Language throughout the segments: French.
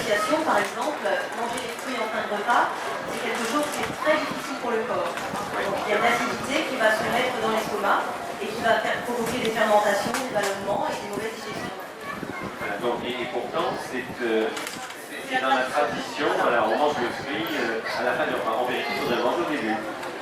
association, par exemple, manger des fruits en fin de repas, c'est quelque chose qui est très difficile pour le corps. Donc il y a de l'acidité qui va se mettre dans l'estomac et qui va faire provoquer des fermentations, des ballonnements et des mauvaises digestions. Voilà, donc, et pourtant, c'est dans la tradition, voilà, on mange le fruit à la fin du repas. En vérité, il faudrait le manger au début.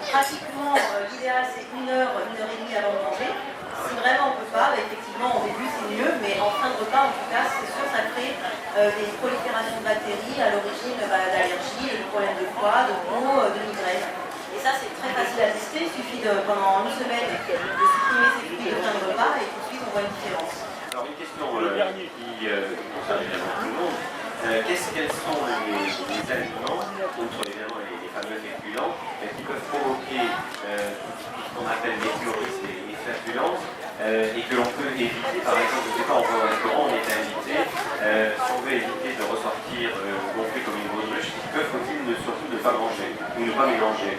Pratiquement, l'idéal c'est 1 heure, 1h30 avant de manger. Si vraiment on ne peut pas, effectivement au début c'est mieux, mais en fin de repas en tout cas c'est sûr ça crée des proliférations de bactéries à l'origine d'allergies, de problèmes de foie, de peau, de migraine. Et ça c'est très facile à tester, il suffit pendant une semaine de supprimer ces fruits de fin de repas et tout de suite on voit une différence. Alors une question qui concerne évidemment tout le monde. Quels sont les aliments, outre évidemment les fameux féculents, qui peuvent provoquer ce qu'on appelle les fluoristes et les flatulences, et que l'on peut éviter, par exemple, je ne sais pas, on va au restaurant, on est invité, si on veut éviter de ressortir gonflé comme une baudruche, que faut-il surtout ne pas manger ou ne pas mélanger?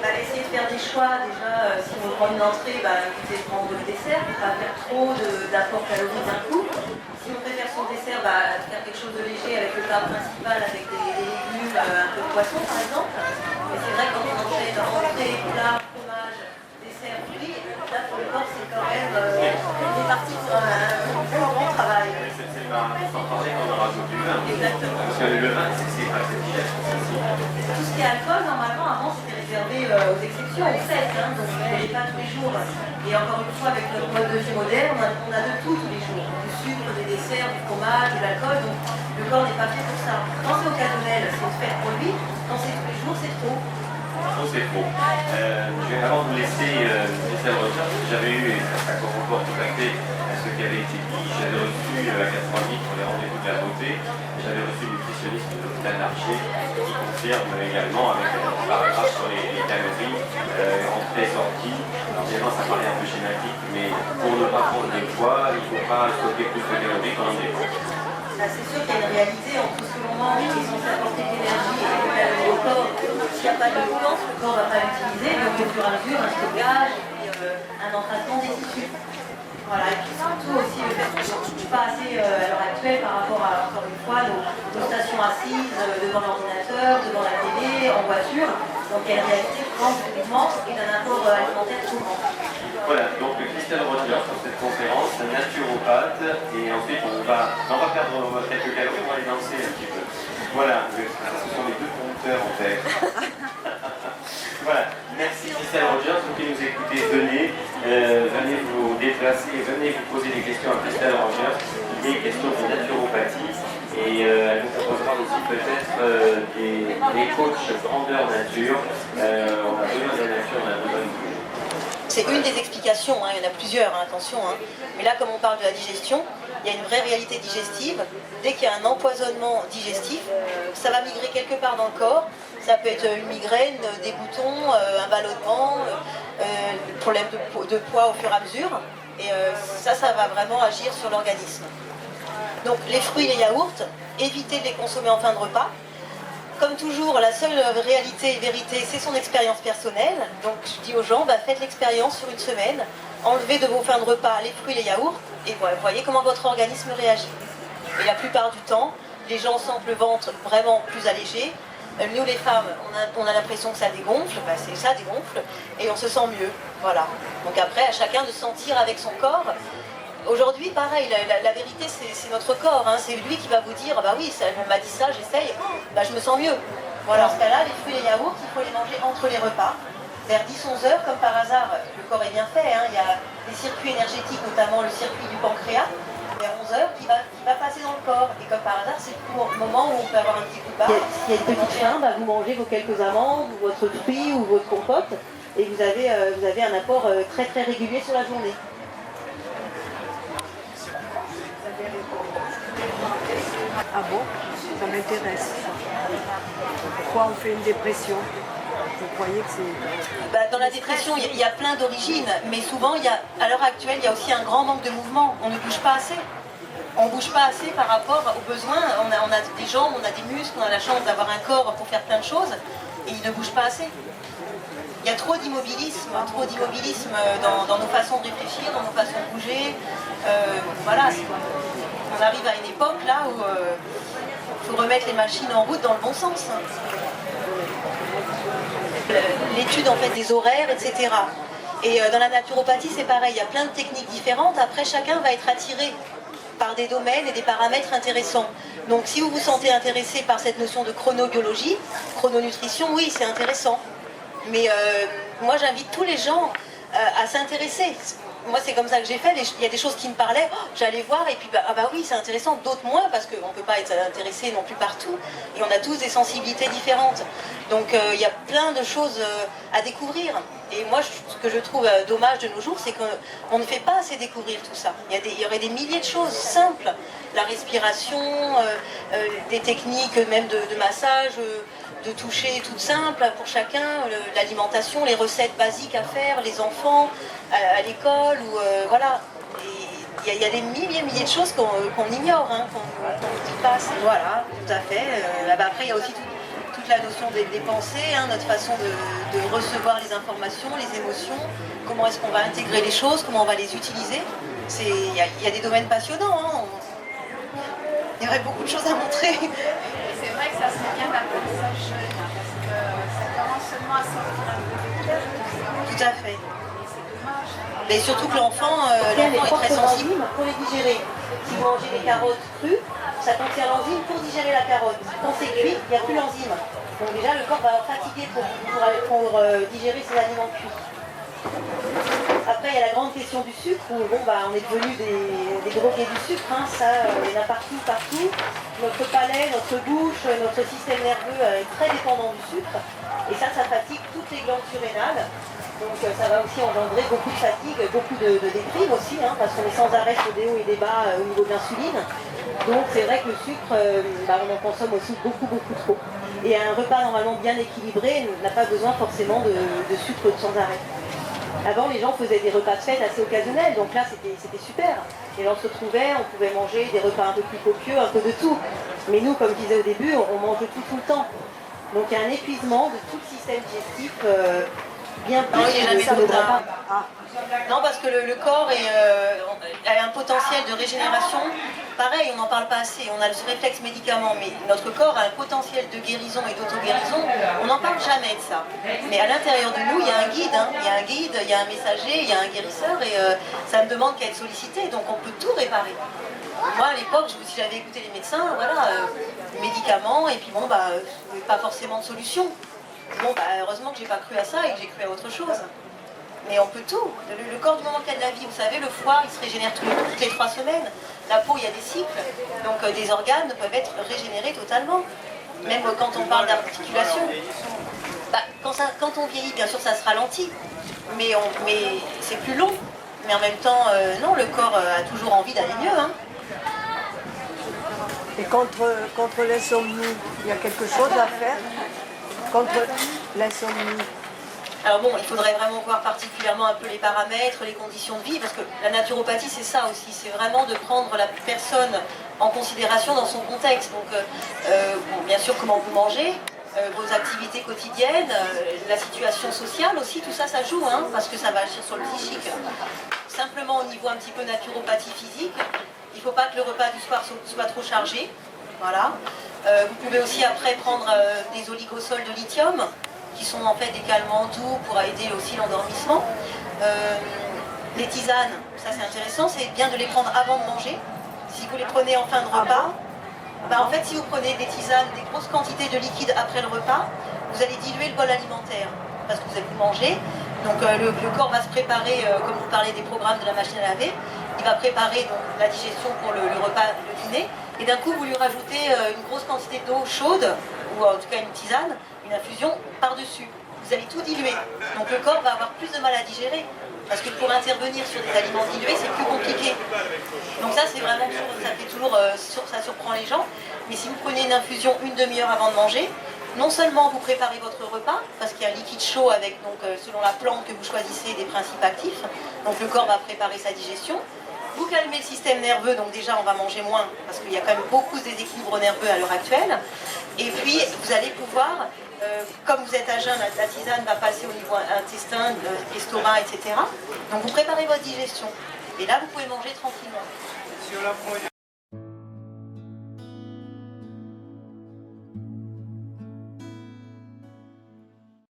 Essayer de faire des choix, déjà, si on prend une entrée, éviter de prendre le dessert, pour ne pas faire trop d'apports caloriques d'un coup. Si on préfère son dessert, faire quelque chose de léger avec le plat principal, avec des légumes, un peu de poisson par exemple. Mais c'est vrai que quand on enchaîne entrée, plat, fromage, dessert, fruits, là pour le corps c'est quand même des parties pour un bon travail. C'est sans parler qu'on aura du vin. Exactement. Parce que le vin, c'est pas cette digestion. Tout ce qui est alcool, normalement, avant c'était réservé aux exceptions, aux fêtes, donc on ne buvait pas tous les jours. Et encore une fois, avec notre mode de vie moderne, on a de tout tous les jours. Du sucre, des desserts, du fromage, de l'alcool, donc le corps n'est pas fait pour ça. Quand c'est occasionnel, c'est une fête pour lui. Quand c'est tous les jours, c'est trop. Trop, c'est trop. Avant de vous laisser Michel Roger, j'avais eu, et ça corrobore tout à fait ce qui avait été dit, j'avais reçu à 90 pour les rendez-vous de la beauté, j'avais reçu une nutritionniste de l'hôpital d'Archer qui confirme également avec un paragraphe sur les calories entrées et sorties. Alors évidemment ça paraît un peu schématique, mais pour ne pas prendre des poids, il ne faut pas stocker plus de calories pendant des mois. C'est sûr qu'il y a une réalité entre ce que l'on mange qui est censé apporter de l'énergie et les calories au corps. S'il n'y a pas de glucose, le corps ne va pas l'utiliser, donc au fur et à mesure, un stockage et puis un entraînement des tissus. Voilà, et puis surtout aussi le fait qu'on ne touche pas assez à l'heure actuelle par rapport à, encore une fois, nos stations assises devant l'ordinateur, devant la télé, en voiture. Donc il y a une réalité grand du mouvement et d'un apport alimentaire trop grand. Voilà, donc Christelle Roger pour cette conférence, naturopathe, et ensuite on va perdre quelques calories, on va les danser un petit peu. Voilà, ce sont les deux compteurs en fait. Voilà, merci Christelle Roger, ceux qui nous écoutez, venez vous déplacer, venez vous poser des questions à Christelle Roger, des questions de naturopathie, et elle nous proposera aussi peut-être des coachs grandeur nature. On a besoin de la nature, on a besoin de tout. C'est une des explications, il y en a plusieurs, attention. Mais là, comme on parle de la digestion, il y a une vraie réalité digestive. Dès qu'il y a un empoisonnement digestif, ça va migrer quelque part dans le corps. Ça peut être une migraine, des boutons, un ballonnement, problème de poids au fur et à mesure. Et ça va vraiment agir sur l'organisme. Donc les fruits et les yaourts, évitez de les consommer en fin de repas. Comme toujours, la seule réalité et vérité, c'est son expérience personnelle. Donc je dis aux gens, faites l'expérience sur une semaine, enlevez de vos fins de repas les fruits et les yaourts, et vous voyez comment votre organisme réagit. Et la plupart du temps, les gens sentent le ventre vraiment plus allégé. Nous les femmes, on a l'impression que ça dégonfle, c'est ça dégonfle, et on se sent mieux. Voilà. Donc après, à chacun de sentir avec son corps. Aujourd'hui, pareil, la vérité, c'est notre corps. C'est lui qui va vous dire, oui, on m'a dit ça, j'essaye, je me sens mieux. Voilà, dans ce cas-là, les fruits et les yaourts, il faut les manger entre les repas. Vers 10-11 heures, comme par hasard, le corps est bien fait. Il y a des circuits énergétiques, notamment le circuit du pancréas, vers 11 heures, qui va passer dans le corps. Et comme par hasard, c'est le moment où on peut avoir un petit coup de barre. S'il y a une petite faim, vous mangez vos quelques amandes, ou votre fruit, ou votre compote, et vous avez un apport très très régulier sur la journée. Ah bon? Ça m'intéresse. Pourquoi on fait une dépression? Vous croyez que c'est... Dans la dépression, il y a plein d'origines, mais souvent, à l'heure actuelle, il y a aussi un grand manque de mouvement. On ne bouge pas assez. On ne bouge pas assez par rapport aux besoins. On a des jambes, on a des muscles, on a la chance d'avoir un corps pour faire plein de choses, et il ne bouge pas assez. Il y a trop d'immobilisme dans nos façons de réfléchir, dans nos façons de bouger. Voilà, on arrive à une époque là où faut remettre les machines en route dans le bon sens. L'étude en fait des horaires, etc. Et dans la naturopathie, c'est pareil, il y a plein de techniques différentes. Après, chacun va être attiré par des domaines et des paramètres intéressants. Donc si vous vous sentez intéressé par cette notion de chronobiologie, chrononutrition, oui, c'est intéressant. Mais moi, j'invite tous les gens à s'intéresser. Moi, c'est comme ça que j'ai fait. Il y a des choses qui me parlaient, oh, j'allais voir, et puis ah bah oui, c'est intéressant, d'autres moins, parce qu'on ne peut pas être intéressé non plus partout, et on a tous des sensibilités différentes. Donc il y a plein de choses à découvrir. Et moi, ce que je trouve dommage de nos jours, c'est qu'on ne fait pas assez découvrir tout ça. Il y aurait des milliers de choses simples, la respiration, des techniques même de massage, de toucher toutes simples pour chacun, l'alimentation, les recettes basiques à faire, les enfants à l'école, ou voilà. Il y a des milliers de choses qu'on ignore, hein, qu'on passe. Voilà, tout à fait. Après, il y a aussi toute la notion des pensées, hein, notre façon de recevoir les informations, les émotions, comment est-ce qu'on va intégrer les choses, comment on va les utiliser. Il y a des domaines passionnants. Hein. Il y aurait beaucoup de choses à montrer. C'est vrai que ça serait bien d'apprentissage jeune, hein, parce que ça commence seulement à sortir un peu de terre. Tout à fait. Et c'est dommage. Mais surtout que l'enfant est très sensible pour les digérer. Si vous mangez des carottes crues, ça contient l'enzyme pour digérer la carotte. Quand c'est cuit, il n'y a plus l'enzyme. Donc déjà, le corps va fatiguer pour digérer ces aliments cuits. Après, il y a la grande question du sucre, où on est devenus des drogués du sucre, hein, ça, il y en a partout. Notre palais, notre bouche, notre système nerveux est très dépendant du sucre, et ça fatigue toutes les glandes surrénales. Donc ça va aussi engendrer beaucoup de fatigue, beaucoup de déprime aussi, hein, parce qu'on est sans arrêt sur des hauts et des bas au niveau de l'insuline. Donc c'est vrai que le sucre, on en consomme aussi beaucoup trop. Et un repas normalement bien équilibré n'a pas besoin forcément de sucre sans arrêt. Avant, les gens faisaient des repas de fête assez occasionnels, donc là c'était super. Les gens se retrouvaient, on pouvait manger des repas un peu plus copieux, un peu de tout. Mais nous, comme je disais au début, on mange tout le temps. Donc il y a un épuisement de tout le système digestif bien plus. Il n'y a jamais trop tard. Non, parce que le corps a un potentiel de régénération. Pareil, on n'en parle pas assez. On a ce réflexe médicament, mais notre corps a un potentiel de guérison et d'auto-guérison. On n'en parle jamais de ça. Mais à l'intérieur de nous, il y a un guide. Hein. Il y a un guide, il y a un messager, il y a un guérisseur, et ça ne demande qu'à être sollicité. Donc on peut tout réparer. Moi, à l'époque, si j'avais écouté les médecins, voilà, médicaments, et puis pas forcément de solution. Heureusement que j'ai pas cru à ça et que j'ai cru à autre chose. Mais on peut tout. Le corps, du moment qu'il y a de la vie, vous savez, le foie, il se régénère toutes les 3 semaines. La peau, il y a des cycles. Donc des organes peuvent être régénérés totalement. Même quand on parle d'articulation. Quand on vieillit, bien sûr, ça se ralentit. Mais c'est plus long. Mais en même temps, non, le corps a toujours envie d'aller mieux. Hein. Et contre l'insomnie, il y a quelque chose à faire contre l'insomnie? Alors bon, il faudrait vraiment voir particulièrement un peu les paramètres, les conditions de vie, parce que la naturopathie, c'est ça aussi, c'est vraiment de prendre la personne en considération dans son contexte. Donc, bien sûr, comment vous mangez, vos activités quotidiennes, la situation sociale aussi, tout ça, ça joue, hein, parce que ça va agir sur le psychique. Simplement au niveau un petit peu naturopathie physique, il ne faut pas que le repas du soir soit trop chargé. Voilà. Vous pouvez aussi après prendre des oligosols de lithium, qui sont en fait des calmants doux pour aider aussi l'endormissement. Les tisanes, ça c'est intéressant, c'est bien de les prendre avant de manger. Si vous les prenez en fin de repas, en fait si vous prenez des tisanes, des grosses quantités de liquide après le repas, vous allez diluer le bol alimentaire, parce que vous allez manger. Donc le corps va se préparer, comme vous parlez des programmes de la machine à laver, il va préparer donc, la digestion pour le repas, le dîner, et d'un coup vous lui rajoutez une grosse quantité d'eau chaude, ou en tout cas une tisane, une infusion par-dessus. Vous allez tout diluer. Donc le corps va avoir plus de mal à digérer. Parce que pour intervenir sur des aliments dilués, c'est plus compliqué. Donc ça, c'est vraiment ça surprend les gens. Mais si vous prenez une infusion une demi-heure avant de manger, non seulement vous préparez votre repas, parce qu'il y a un liquide chaud avec, donc, selon la plante que vous choisissez, des principes actifs. Donc le corps va préparer sa digestion. Vous calmez le système nerveux, donc déjà on va manger moins, parce qu'il y a quand même beaucoup de déséquilibres nerveux à l'heure actuelle. Et puis vous allez pouvoir, comme vous êtes à jeun, la tisane va passer au niveau intestin, estomac, etc. Donc vous préparez votre digestion. Et là vous pouvez manger tranquillement.